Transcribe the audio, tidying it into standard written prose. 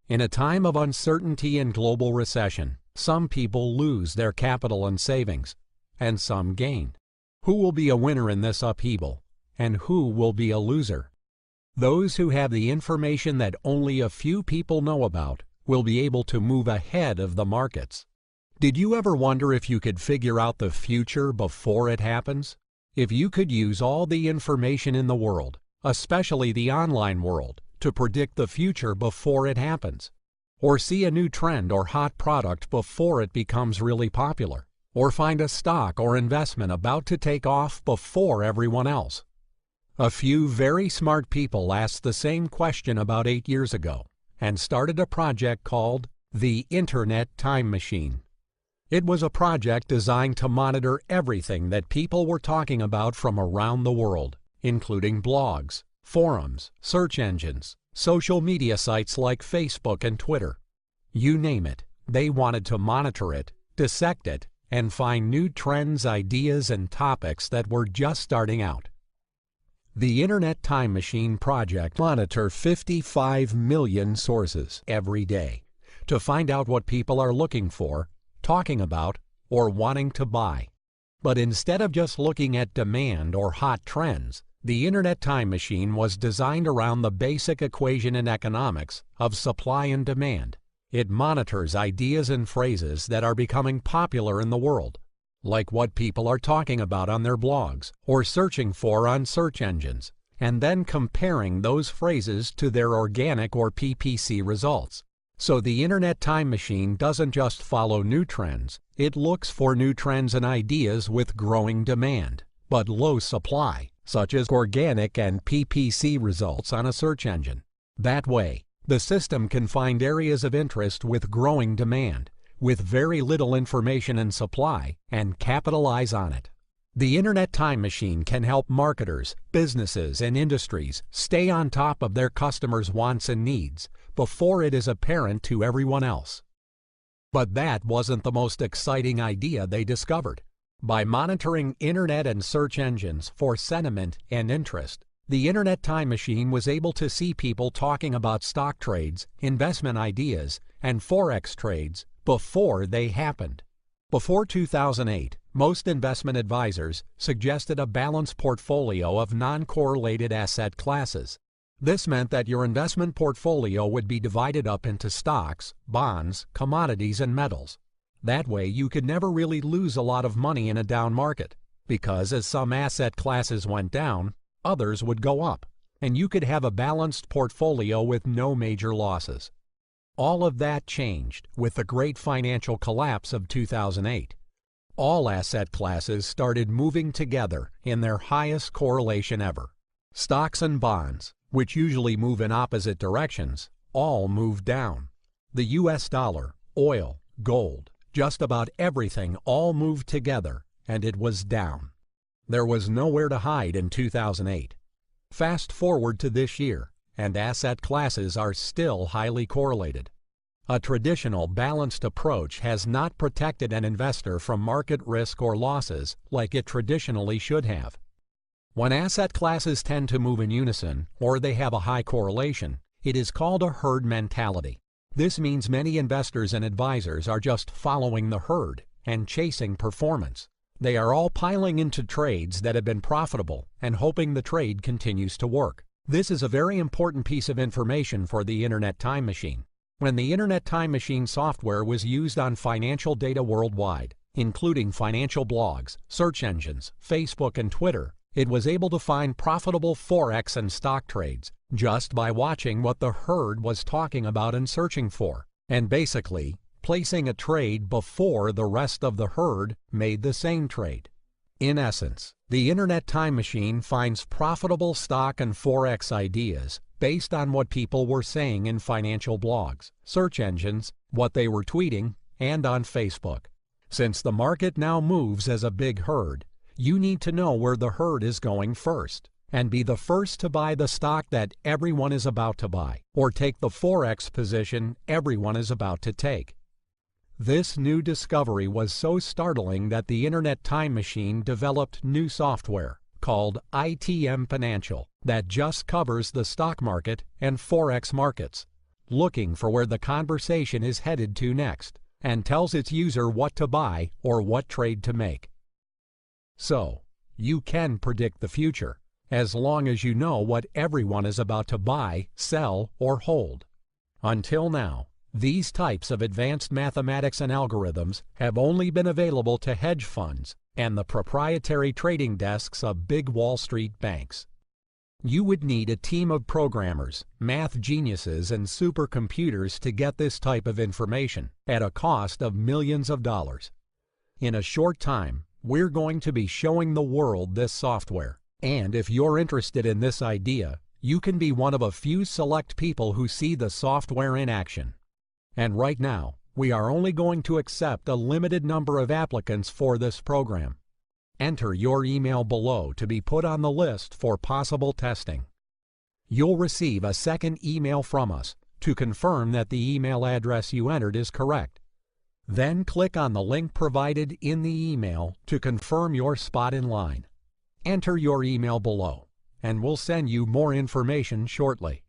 In a time of uncertainty and global recession, some people lose their capital and savings, and some gain. Who will be a winner in this upheaval, and who will be a loser? Those who have the information that only a few people know about will be able to move ahead of the markets. Did you ever wonder if you could figure out the future before it happens? If you could use all the information in the world, especially the online world, to predict the future before it happens, or see a new trend or hot product before it becomes really popular, or find a stock or investment about to take off before everyone else. A few very smart people asked the same question about 8 years ago and started a project called the Internet Time Machine. It was a project designed to monitor everything that people were talking about from around the world, including blogs, forums, search engines, social media sites like Facebook and Twitter. You name it, they wanted to monitor it, dissect it, and find new trends, ideas, and topics that were just starting out. The Internet Time Machine project monitors 55 million sources every day to find out what people are looking for, talking about, or wanting to buy. But instead of just looking at demand or hot trends, the Internet Time Machine was designed around the basic equation in economics of supply and demand. It monitors ideas and phrases that are becoming popular in the world, like what people are talking about on their blogs or searching for on search engines, and then comparing those phrases to their organic or PPC results. So the Internet Time Machine doesn't just follow new trends, it looks for new trends and ideas with growing demand, but low supply, such as organic and PPC results on a search engine. That way, the system can find areas of interest with growing demand, with very little information and supply, and capitalize on it. The Internet Time Machine can help marketers, businesses, and industries stay on top of their customers' wants and needs before it is apparent to everyone else. But that wasn't the most exciting idea they discovered. By monitoring internet and search engines for sentiment and interest, the Internet Time Machine was able to see people talking about stock trades, investment ideas, and Forex trades before they happened. Before 2008, most investment advisors suggested a balanced portfolio of non-correlated asset classes. This meant that your investment portfolio would be divided up into stocks, bonds, commodities, and metals. That way, you could never really lose a lot of money in a down market, because as some asset classes went down, others would go up, and you could have a balanced portfolio with no major losses. All of that changed with the great financial collapse of 2008. All asset classes started moving together in their highest correlation ever. Stocks and bonds, which usually move in opposite directions, all moved down. The US dollar, oil, gold, just about everything all moved together, and it was down. There was nowhere to hide in 2008. Fast forward to this year, and asset classes are still highly correlated. A traditional balanced approach has not protected an investor from market risk or losses like it traditionally should have. When asset classes tend to move in unison, or they have a high correlation, it is called a herd mentality. This means many investors and advisors are just following the herd and chasing performance. They are all piling into trades that have been profitable and hoping the trade continues to work. This is a very important piece of information for the Internet Time Machine. When the Internet Time Machine software was used on financial data worldwide, including financial blogs, search engines, Facebook, and Twitter, it was able to find profitable Forex and stock trades just by watching what the herd was talking about and searching for, and basically placing a trade before the rest of the herd made the same trade. In essence, the Internet Time Machine finds profitable stock and Forex ideas based on what people were saying in financial blogs, search engines, what they were tweeting, and on Facebook. Since the market now moves as a big herd, you need to know where the herd is going first, and be the first to buy the stock that everyone is about to buy, or take the Forex position everyone is about to take. This new discovery was so startling that the Internet Time Machine developed new software called ITM Financial that just covers the stock market and Forex markets. looking for where the conversation is headed to next, and tells its user what to buy or what trade to make. So, you can predict the future, as long as you know what everyone is about to buy, sell, or hold. Until now, these types of advanced mathematics and algorithms have only been available to hedge funds and the proprietary trading desks of big Wall Street banks. You would need a team of programmers, math geniuses, and supercomputers to get this type of information at a cost of millions of dollars. In a short time, we're going to be showing the world this software, and if you're interested in this idea, you can be one of a few select people who see the software in action. And right now, we are only going to accept a limited number of applicants for this program. Enter your email below to be put on the list for possible testing. You'll receive a second email from us to confirm that the email address you entered is correct. Then click on the link provided in the email to confirm your spot in line. Enter your email below, and we'll send you more information shortly.